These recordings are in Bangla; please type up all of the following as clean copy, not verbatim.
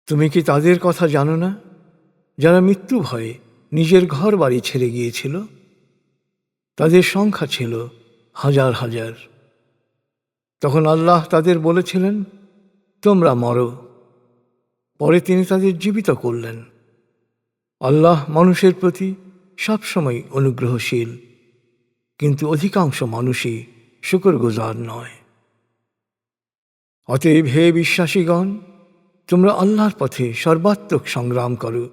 তুমি কি তাদের কথা জানো না, যারা মৃত্যু ভয়ে নিজের ঘর বাড়ি ছেড়ে গিয়েছিল? তাদের সংখ্যা ছিল হাজার হাজার। তখন আল্লাহ তাদের বলেছিলেন, তোমরা মরো। পরে তিনি তাদের জীবিত করলেন। আল্লাহ মানুষের প্রতি সবসময় অনুগ্রহশীল, কিন্তু অধিকাংশ মানুষই শুকরগুজার নয়। অতএব হে বিশ্বাসীগণ, তোমরা আল্লাহর পথে সর্বাত্মক সংগ্রাম করো।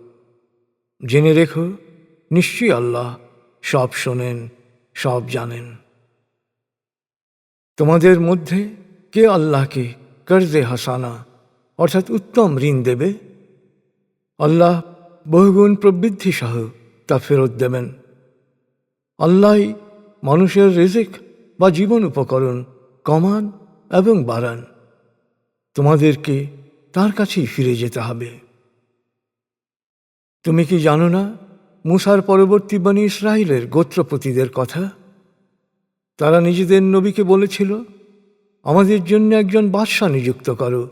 জেনে রেখো, নিশ্চয়ই আল্লাহ সব শোনেন, সব জানেন। তোমাদের মধ্যে কে আল্লাহকে কর্জে হাসানা অর্থাৎ উত্তম ঋণ দেবে? আল্লাহ বহুগুণ প্রবৃদ্ধি সহ তা ফেরত দেবেন। আল্লাহই মানুষের রিজিক বা জীবন উপকরণ কমান এবং বাড়ান। তোমাদেরকে তার কাছেই ফিরে যেতে হবে। তুমি কি জানো না মুসার পরবর্তী বনী ইসরাইলের গোত্রপতিদের কথা? তারা নিজেদের নবীকে বলেছিল, আমাদের জন্য একজন বাদশা নিযুক্ত করো,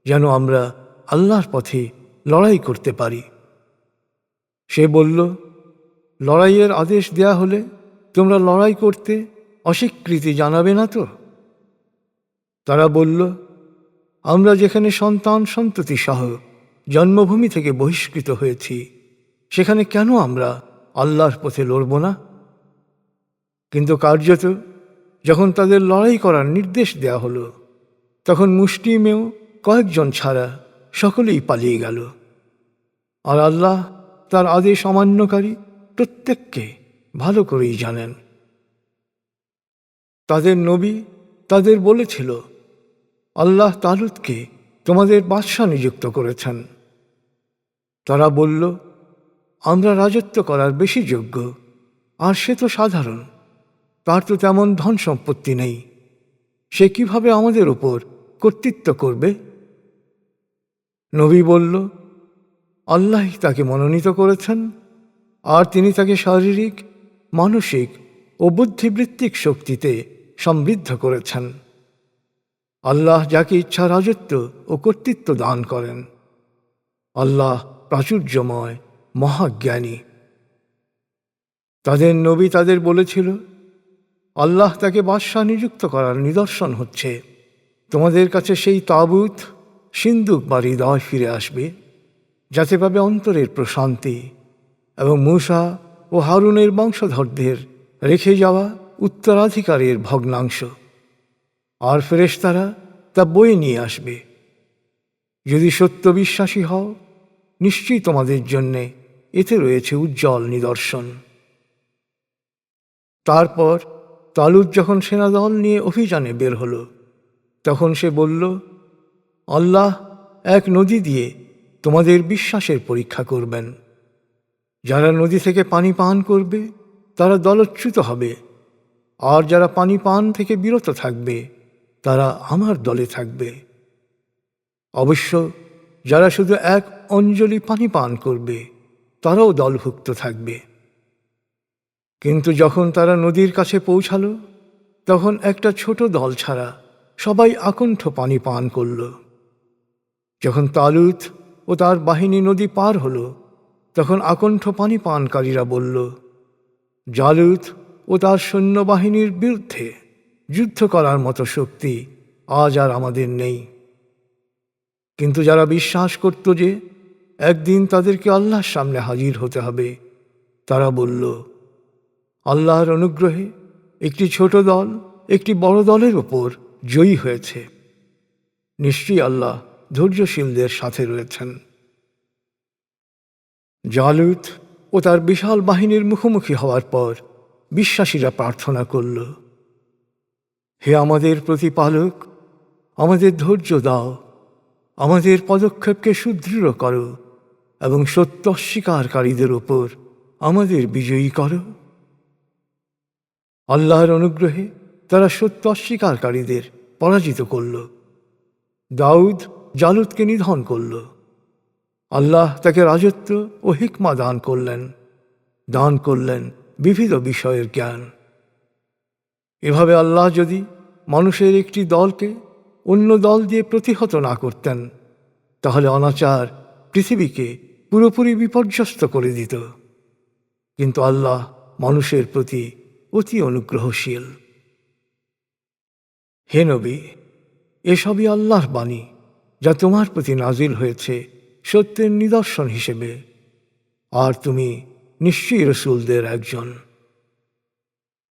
যেন আমরা আল্লাহর পথে লড়াই করতে পারি। সে বলল, লড়াইয়ের আদেশ দেয়া হলে তোমরা লড়াই করতে অস্বীকৃতি জানাবে না তো? তারা বলল, আমরা যেখানে সন্তান সন্ততি সহ জন্মভূমি থেকে বহিষ্কৃত হয়েছি, সেখানে কেন আমরা আল্লাহর পথে লড়ব না? কিন্তু কার্যত যখন তাদের লড়াই করার নির্দেশ দেয়া হলো, তখন মুষ্টিমেয় কয়েকজন ছাড়া সকলেই পালিয়ে গেল। আর আল্লাহ তার আদেশ অমান্যকারী প্রত্যেককে ভালো করেই জানেন। তাদের নবী তাদের বলেছিল, আল্লাহ তালুতকে তোমাদের বাদশা নিযুক্ত করেছেন। তারা বলল, আমরা রাজত্ব করার বেশি যোগ্য, আর সে তো সাধারণ, তার তো তেমন ধন সম্পত্তি নেই, সে কিভাবে আমাদের ওপর কর্তৃত্ব করবে? নবী বলল, আল্লাহ তাকে মনোনীত করেছেন, আর তিনি তাকে শারীরিক, মানসিক ও বুদ্ধিবৃত্তিক শক্তিতে সমৃদ্ধ করেছেন। আল্লাহ যাকে ইচ্ছা রাজত্ব ও কর্তৃত্ব দান করেন। আল্লাহ প্রাচুর্যময়, মহাজ্ঞানী। তাদের নবী তাদের বলেছিল, আল্লাহ তাকে বাদশা নিযুক্ত করার নিদর্শন হচ্ছে তোমাদের কাছে সেই তাবুত, সিন্দুক বা হৃদয় ফিরে আসবে, যাতে পাবে অন্তরের প্রশান্তি, এবং মূসা ও হারুনের বংশধরদের রেখে যাওয়া উত্তরাধিকারের ভগ্নাংশ। আর ফেরেশতারা তা বয়ে নিয়ে আসবে। যদি সত্য বিশ্বাসী হও, নিশ্চয়ই তোমাদের জন্যে এতে রয়েছে উজ্জ্বল নিদর্শন। তারপর তালুত যখন সেনাদল নিয়ে অভিযানে বের হল, তখন সে বলল, আল্লাহ এক নদী দিয়ে তোমাদের বিশ্বাসের পরীক্ষা করবেন। যারা নদী থেকে পানি পান করবে তারা দলচ্যুত হবে, আর যারা পানি পান থেকে বিরত থাকবে তারা আমার দলে থাকবে। অবশ্য যারা শুধু এক অঞ্জলি পানি পান করবে তারাও দলভুক্ত থাকবে। কিন্তু যখন তারা নদীর কাছে পৌঁছালো, তখন একটা ছোট দল ছাড়া সবাই আকণ্ঠ পানি পান করল। যখন তালুত ও তার বাহিনী নদী পার হলো, তখন আকণ্ঠ পানি পানকারীরা বলল, জালুত ও তার সৈন্যবাহিনীর বিরুদ্ধে যুদ্ধ করার মতো শক্তি আজ আর আমাদের নেই। কিন্তু যারা বিশ্বাস করত যে একদিন তাদেরকে আল্লাহর সামনে হাজির হতে হবে, তারা বলল, আল্লাহর অনুগ্রহে একটি ছোট দল একটি বড় দলের ওপর জয়ী হয়েছে। নিশ্চয়ই আল্লাহ ধৈর্যশীলদের সাথে রয়েছেন। জালুত ও তার বিশাল বাহিনীর মুখোমুখি হওয়ার পর বিশ্বাসীরা প্রার্থনা করল, হে আমাদের প্রতিপালক, আমাদের ধৈর্য দাও, আমাদের পদক্ষেপকে সুদৃঢ় করো এবং সত্য অস্বীকারীদের ওপর আমাদের বিজয়ী করো। আল্লাহর অনুগ্রহে তারা সত্য অস্বীকারীদের পরাজিত করল। দাউদ জালুতকে নিধন করল। আল্লাহ তাকে রাজত্ব ও হিকমা দান করলেন বিবিধ বিষয়ের জ্ঞান। এভাবে আল্লাহ যদি মানুষের একটি দলকে অন্য দল দিয়ে প্রতিহত না করতেন, তাহলে অনাচার পৃথিবীকে পুরোপুরি বিপর্যস্ত করে দিত। কিন্তু আল্লাহ মানুষের প্রতি অতি অনুগ্রহশীল। হে নবী, এসবই আল্লাহর বাণী যা তোমার প্রতি নাজিল হয়েছে সত্যের নিদর্শন হিসেবে, আর তুমি নিশ্চয়ই রসূলদের একজন।